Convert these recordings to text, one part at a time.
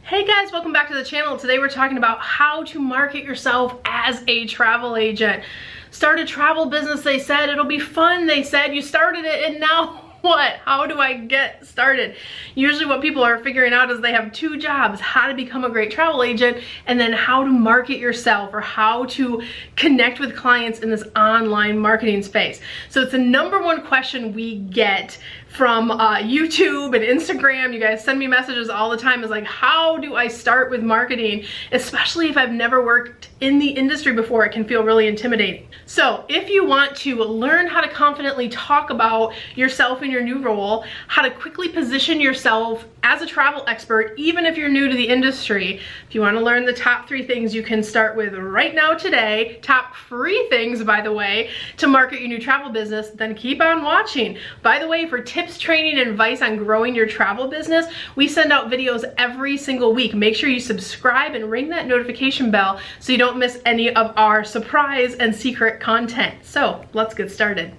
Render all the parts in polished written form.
Hey guys, welcome back to the channel. Today we're talking about how to market yourself as a travel agent. Start a travel business, they said. It'll be fun, they said. You started it, and now what? How do I get started? Usually what people are figuring out is they have two jobs: how to become a great travel agent, and then how to market yourself, or how to connect with clients in this online marketing space. So it's the #1 question we get from YouTube and Instagram. You guys send me messages all the time. Is like, how do I start with marketing? Especially if I've never worked in the industry before, it can feel really intimidating. So if you want to learn how to confidently talk about yourself in your new role, how to quickly position yourself as a travel expert, even if you're new to the industry, if you want to learn the top 3 things you can start with right now today, top free things, by the way, to market your new travel business, then keep on watching. By the way, for tips, training, and advice on growing your travel business, we send out videos every single week. Make sure you subscribe and ring that notification bell so you don't miss any of our surprise and secret content. So let's get started.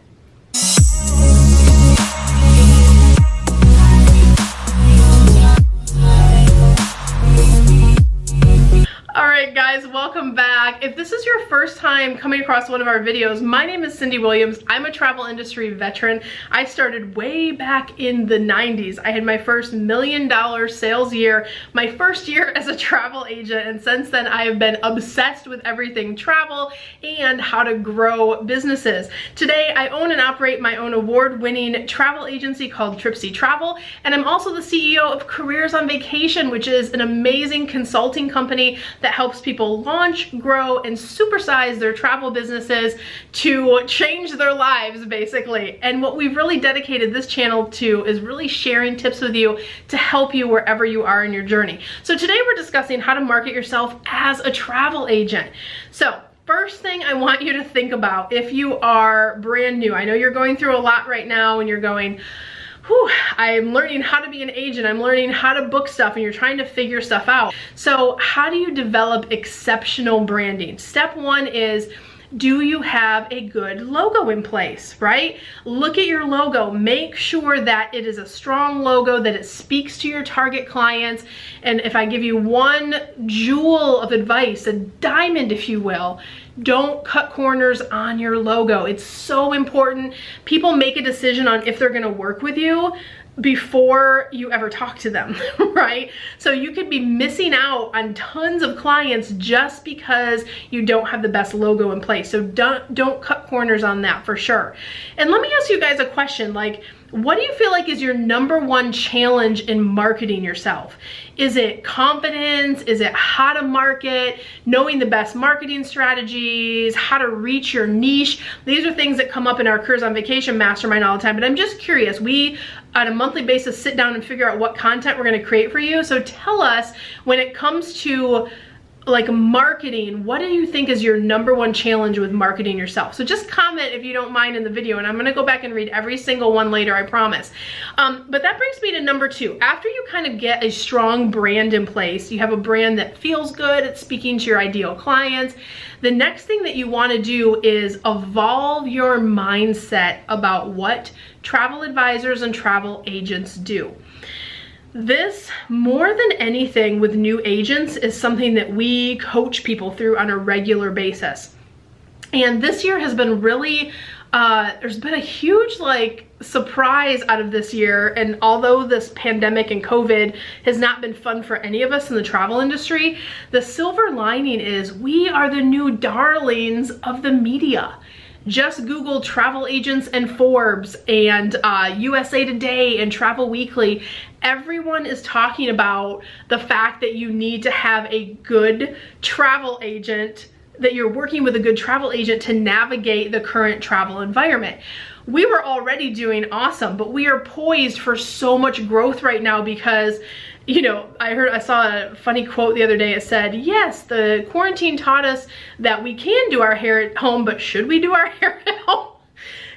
Alright guys, welcome back. If this is your first time coming across one of our videos, my name is Cyndi Williams. I'm a travel industry veteran. I started way back in the 90s. I had my first $1 million sales year, my first year as a travel agent, and since then I have been obsessed with everything travel and how to grow businesses. Today I own and operate my own award-winning travel agency called Tripsy Travel, and I'm also the CEO of Careers on Vacation, which is an amazing consulting company that helps people launch, grow, and supersize their travel businesses to change their lives, basically. And what we've really dedicated this channel to is really sharing tips with you to help you wherever you are in your journey. So today we're discussing how to market yourself as a travel agent. So first thing I want you to think about, if you are brand new, I know you're going through a lot right now and you're going, I'm learning how to be an agent, I'm learning how to book stuff, and you're trying to figure stuff out. So how do you develop exceptional branding? Step 1 is, do you have a good logo in place, right? Look at your logo. Make sure that it is a strong logo, that it speaks to your target clients. And if I give you one jewel of advice, a diamond if you will, don't cut corners on your logo. It's so important. People make a decision on if they're gonna work with you before you ever talk to them, right? So you could be missing out on tons of clients just because you don't have the best logo in place. So don't cut corners on that for sure. And let me ask you guys a question, like, what do you feel like is your #1 challenge in marketing yourself? Is it confidence? Is it how to market, knowing the best marketing strategies, how to reach your niche? These are things that come up in our Careers on Vacation mastermind all the time, but I'm just curious. We, on a monthly basis, sit down and figure out what content we're gonna create for you. So tell us, when it comes to like marketing, what do you think is your #1 challenge with marketing yourself? So just comment if you don't mind in the video, and I'm gonna go back and read every single one later, I promise. But that brings me to #2. After you kind of get a strong brand in place, you have a brand that feels good, it's speaking to your ideal clients, the next thing that you wanna do is evolve your mindset about what travel advisors and travel agents do. This, more than anything with new agents, is something that we coach people through on a regular basis. And this year has been really, there's been a huge surprise out of this year. And although this pandemic and COVID has not been fun for any of us in the travel industry, the silver lining is we are the new darlings of the media. Just Google travel agents and Forbes and USA Today and Travel Weekly. Everyone is talking about the fact that you need to have a good travel agent, that you're working with a good travel agent to navigate the current travel environment. We were already doing awesome, but we are poised for so much growth right now because, you know, I saw a funny quote the other day. It said, yes, the quarantine taught us that we can do our hair at home, but should we do our hair at home?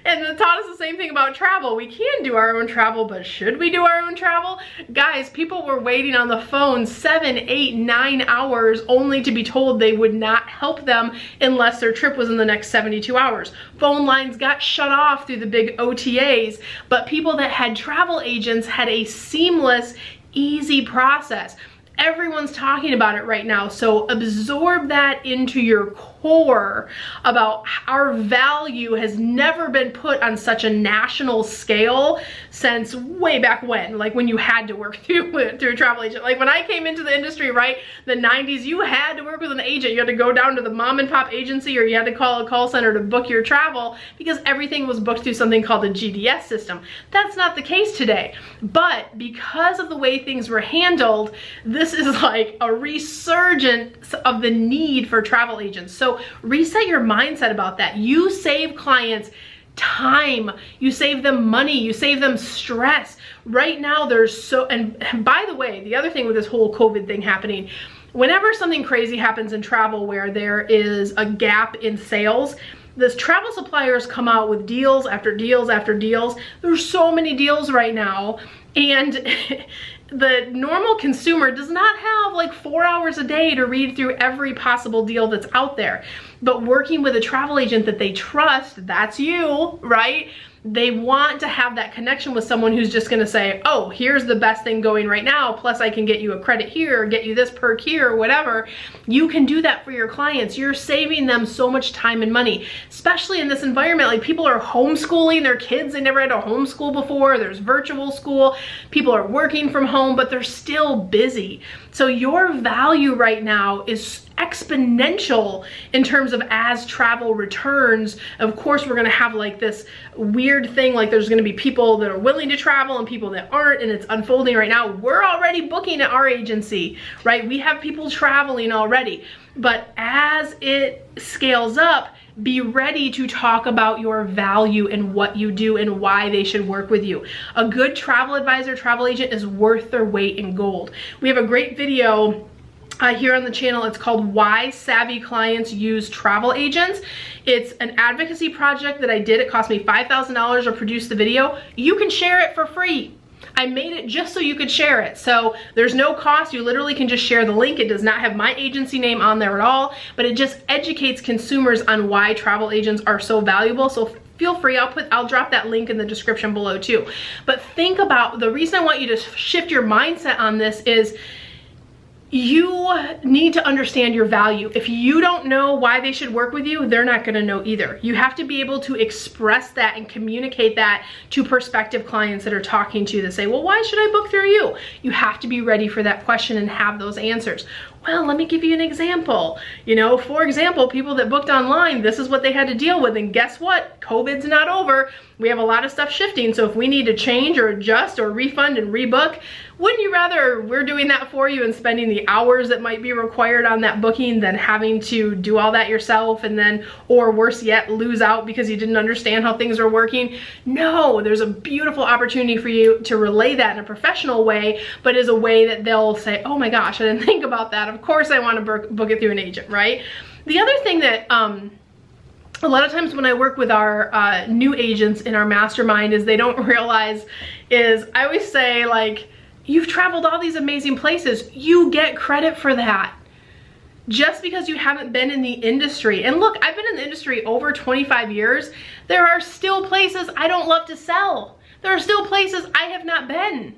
And it taught us the same thing about travel. We can do our own travel, but should we do our own travel? Guys, people were waiting on the phone 7, 8, 9 hours only to be told they would not help them unless their trip was in the next 72 hours. Phone lines got shut off through the big OTAs, but people that had travel agents had a seamless, easy process. Everyone's talking about it right now. So absorb that into your core about our value has never been put on such a national scale since way back when, like when you had to work through a travel agent. Like when I came into the industry, right, the 90s, you had to work with an agent. You had to go down to the mom and pop agency, or you had to call a call center to book your travel because everything was booked through something called a GDS system. That's not the case today. But because of the way things were handled, this is like a resurgence of the need for travel agents. So reset your mindset about that. You save clients time, you save them money, you save them stress. Right now there's so, and by the way, the other thing with this whole COVID thing happening, whenever something crazy happens in travel where there is a gap in sales, those travel suppliers come out with deals after deals after deals. There's so many deals right now, and the normal consumer does not have like 4 hours a day to read through every possible deal that's out there. But working with a travel agent that they trust, that's you, right? They want to have that connection with someone who's just gonna say, oh, here's the best thing going right now, plus I can get you a credit here, or get you this perk here, or whatever. You can do that for your clients. You're saving them so much time and money, especially in this environment. Like people are homeschooling their kids. They never had to homeschool before. There's virtual school. People are working from home, but they're still busy. So your value right now is exponential in terms of as travel returns. Of course, we're gonna have like this weird thing, like there's gonna be people that are willing to travel and people that aren't, and it's unfolding right now. We're already booking at our agency, right? We have people traveling already. But as it scales up, be ready to talk about your value and what you do and why they should work with you. A good travel advisor, travel agent is worth their weight in gold. We have a great video here on the channel. It's called Why Savvy Clients Use Travel Agents. It's an advocacy project that I did. It cost me $5,000 to produce the video. You can share it for free. I made it just so you could share it. So there's no cost. You literally can just share the link. It does not have my agency name on there at all, but it just educates consumers on why travel agents are so valuable. So feel free, I'll drop that link in the description below too. But think about, the reason I want you to shift your mindset on this is you need to understand your value. If you don't know why they should work with you, they're not gonna know either. You have to be able to express that and communicate that to prospective clients that are talking to you that say, well, why should I book through you? You have to be ready for that question and have those answers. Well, let me give you an example. You know, for example, people that booked online, this is what they had to deal with. And guess what? COVID's not over. We have a lot of stuff shifting. So if we need to change or adjust or refund and rebook, wouldn't you rather we're doing that for you and spending the hours that might be required on that booking than having to do all that yourself and then, or worse yet, lose out because you didn't understand how things are working? No, there's a beautiful opportunity for you to relay that in a professional way, but as a way that they'll say, oh my gosh, I didn't think about that. Of course I want to book it through an agent, right? The other thing that a lot of times when I work with our new agents in our mastermind is they don't realize is, I always say, like, you've traveled all these amazing places. You get credit for that. Just because you haven't been in the industry. And look, I've been in the industry over 25 years. There are still places I don't love to sell. There are still places I have not been,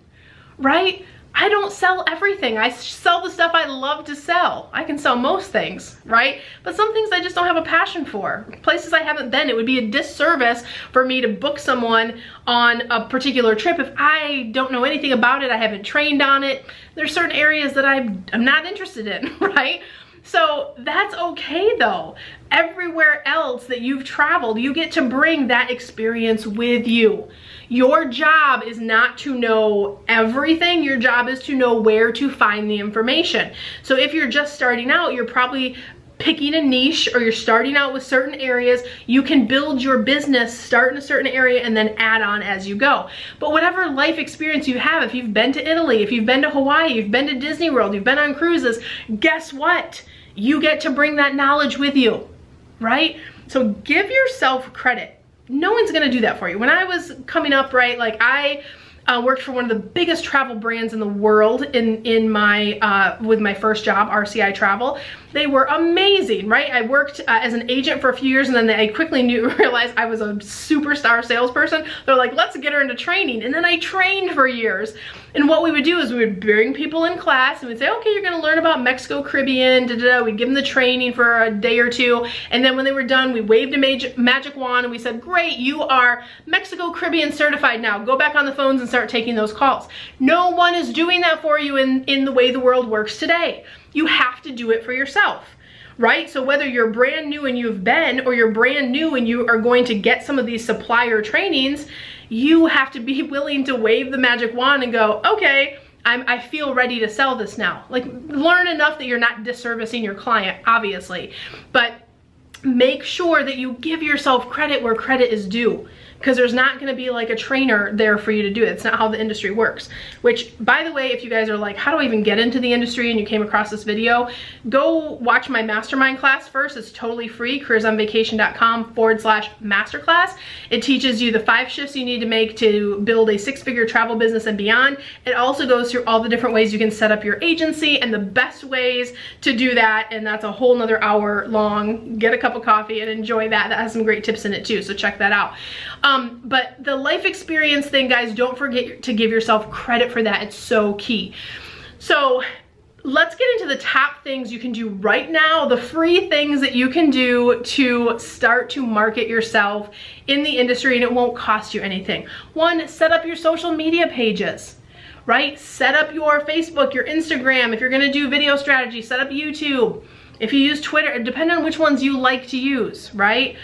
right? I don't sell everything. I sell the stuff I love to sell. I can sell most things, right? But some things I just don't have a passion for. Places I haven't been. It would be a disservice for me to book someone on a particular trip if I don't know anything about it. I haven't trained on it. There's certain areas that I'm not interested in, right? So that's okay though. Everywhere else that you've traveled, you get to bring that experience with you. Your job is not to know everything. Your job is to know where to find the information. So if you're just starting out, you're probably picking a niche, or you're starting out with certain areas. You can build your business, start in a certain area, and then add on as you go. But whatever life experience you have, if you've been to Italy, if you've been to Hawaii, you've been to Disney World, you've been on cruises, guess what? You get to bring that knowledge with you, right? So give yourself credit. No one's gonna do that for you. When I was coming up, right, like I worked for one of the biggest travel brands in the world in my with my first job, RCI Travel. They were amazing, right? I worked as an agent for a few years, and then I quickly realized I was a superstar salesperson. They're like, let's get her into training. And then I trained for years. And what we would do is we would bring people in class and we'd say, okay, you're gonna learn about Mexico, Caribbean, We'd give them the training for a day or two. And then when they were done, we waved a magic wand and we said, great, you are Mexico, Caribbean certified now. Go back on the phones and start taking those calls. No one is doing that for you in the way the world works today. You have to do it for yourself, right? So whether you're brand new and you've been, or you're brand new and you are going to get some of these supplier trainings, you have to be willing to wave the magic wand and go, okay, I feel ready to sell this now. Like, learn enough that you're not disservicing your client, obviously, but make sure that you give yourself credit where credit is due, because there's not going to be like a trainer there for you to do it. It's not how the industry works. Which, by the way, if you guys are like, how do I even get into the industry, and you came across this video, go watch my mastermind class first. It's totally free, careersonvacation.com/masterclass. It teaches you the 5 shifts you need to make to build a 6-figure travel business and beyond. It also goes through all the different ways you can set up your agency and the best ways to do that, and that's a whole nother hour long. Get a cup of coffee and enjoy that. That has some great tips in it too, so check that out. But the life experience thing, guys, don't forget to give yourself credit for that. It's so key. So let's get into the top things you can do right now, the free things that you can do to start to market yourself in the industry, and it won't cost you anything. 1, set up your social media pages, right? Set up your Facebook, your Instagram. If you're gonna do video strategy, set up YouTube. If you use Twitter, depending on which ones you like to use, right?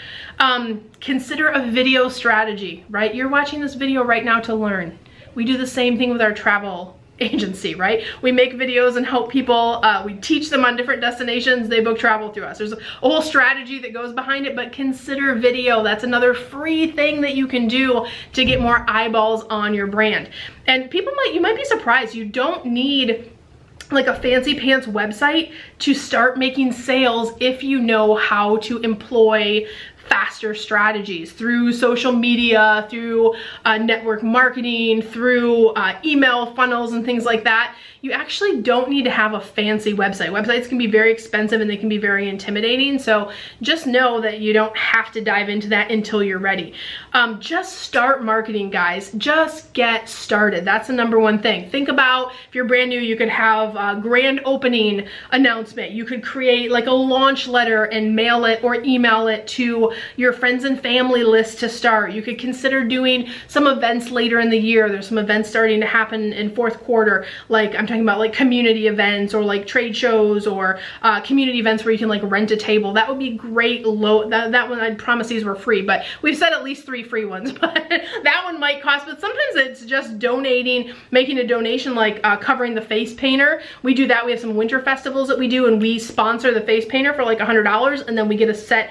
Consider a video strategy, right? You're watching this video right now to learn. We do the same thing with our travel agency, right? We make videos and help people, we teach them on different destinations, they book travel through us. There's a whole strategy that goes behind it, but consider video. That's another free thing that you can do to get more eyeballs on your brand. And you might be surprised, you don't need like a fancy pants website to start making sales if you know how to employ faster strategies through social media, through network marketing, through email funnels and things like that. You actually don't need to have a fancy website. Websites can be very expensive and they can be very intimidating. So just know that you don't have to dive into that until you're ready. Just start marketing, guys. Just get started. That's the #1 thing. Think about, if you're brand new, you could have a grand opening announcement. You could create like a launch letter and mail it or email it to your friends and family list to start. You could consider doing some events later in the year. There's some events starting to happen in 4th quarter, like I'm talking about like community events or like trade shows or community events where you can like rent a table. That would be great. That one, I'd promise these were free, but we've said at least 3 free ones, but that one might cost, but sometimes it's just donating, making a donation, like covering the face painter. We do that. We have some winter festivals that we do, and we sponsor the face painter for like $100, and then we get to set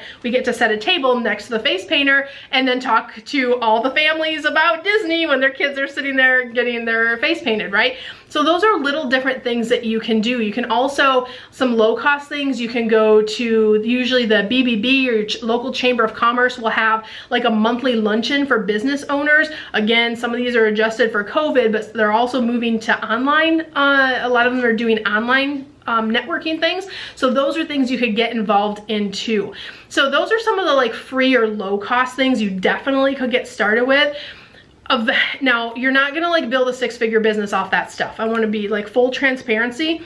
a table next to the face painter and then talk to all the families about Disney when their kids are sitting there getting their face painted, right? So those are little different things that you can do. You can also, some low cost things, you can go to usually the BBB or your local chamber of commerce will have like a monthly luncheon for business owners. Again, some of these are adjusted for COVID, but they're also moving to online. A lot of them are doing online networking things. So those are things you could get involved in too. So those are some of the like free or low cost things you definitely could get started with. Now, you're not gonna like build a 6-figure business off that stuff. I wanna be like full transparency.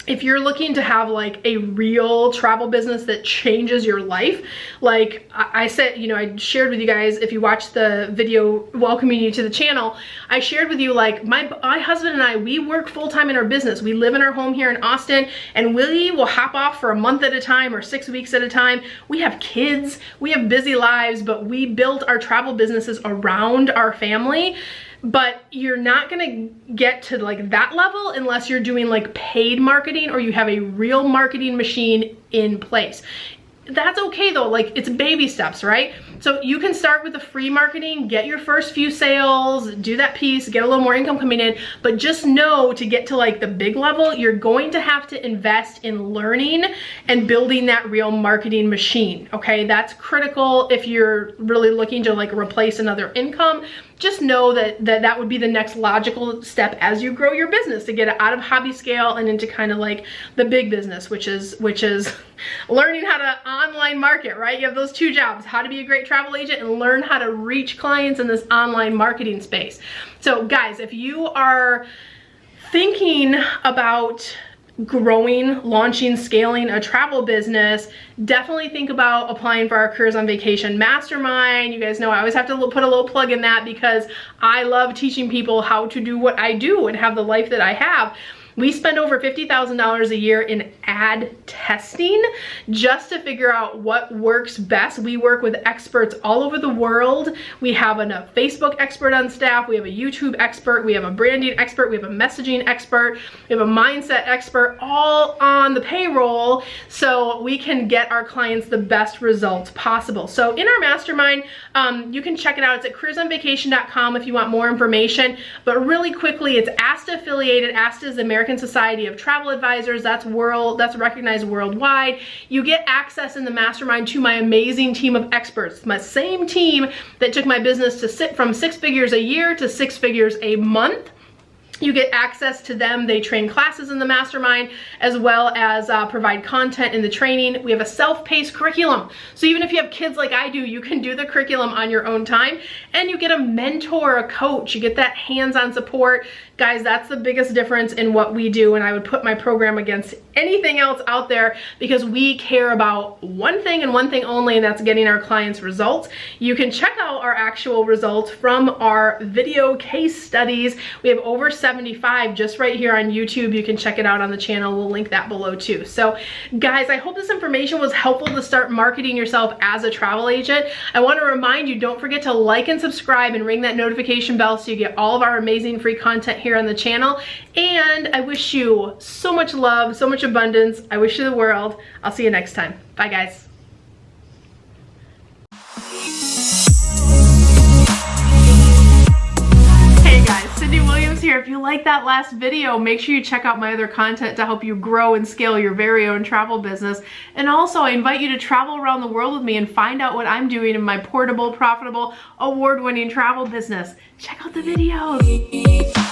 If you're looking to have like a real travel business that changes your life, like I said, you know, I shared with you guys, if you watched the video welcoming you to the channel, I shared with you like my husband and I, we work full-time in our business. We live in our home here in Austin, and we will hop off for a month at a time or 6 weeks at a time. We have kids, we have busy lives, but we built our travel businesses around our family. But you're not gonna get to like that level unless you're doing like paid marketing or you have a real marketing machine in place. That's okay though, like it's baby steps, right? So you can start with the free marketing, get your first few sales, do that piece, get a little more income coming in, but just know to get to like the big level, you're going to have to invest in learning and building that real marketing machine, okay? That's critical if you're really looking to like replace another income. just know that would be the next logical step as you grow your business, to get it out of hobby scale and into kind of like the big business, which is learning how to online market, right? You have those two jobs, how to be a great travel agent and learn how to reach clients in this online marketing space. So guys, if you are thinking about growing, launching, scaling a travel business, definitely think about applying for our Careers on Vacation Mastermind. You guys know I always have to put a little plug in that because I love teaching people how to do what I do and have the life that I have. We spend over $50,000 a year in ad testing just to figure out what works best. We work with experts all over the world. We have a Facebook expert on staff. We have a YouTube expert. We have a branding expert. We have a messaging expert. We have a mindset expert, all on the payroll so we can get our clients the best results possible. So in our mastermind, you can check it out. It's at careersonvacation.com if you want more information. But really quickly, it's ASTA affiliated. ASTA is the American Society of Travel Advisors. That's recognized worldwide. You get access in the mastermind to my amazing team of experts, my same team that took my business from 6 figures a year to 6 figures a month. You get access to them. They train classes in the mastermind as well as provide content in the training. We have a self-paced curriculum. So even if you have kids like I do, you can do the curriculum on your own time, and you get a mentor, a coach. You get that hands-on support. Guys, that's the biggest difference in what we do, and I would put my program against anything else out there because we care about one thing and one thing only, and that's getting our clients results. You can check out our actual results from our video case studies. We have over 75 just right here on YouTube. You can check it out on the channel. We'll link that below too. So guys, I hope this information was helpful to start marketing yourself as a travel agent. I want to remind you, don't forget to like and subscribe and ring that notification bell so you get all of our amazing free content here on the channel. And I wish you so much love, so much abundance. I wish you the world. I'll see you next time. Bye guys. Hey guys, Cyndi Williams here. If you like that last video, make sure you check out my other content to help you grow and scale your very own travel business. And also, I invite you to travel around the world with me and find out what I'm doing in my portable, profitable, award-winning travel business. Check out the videos.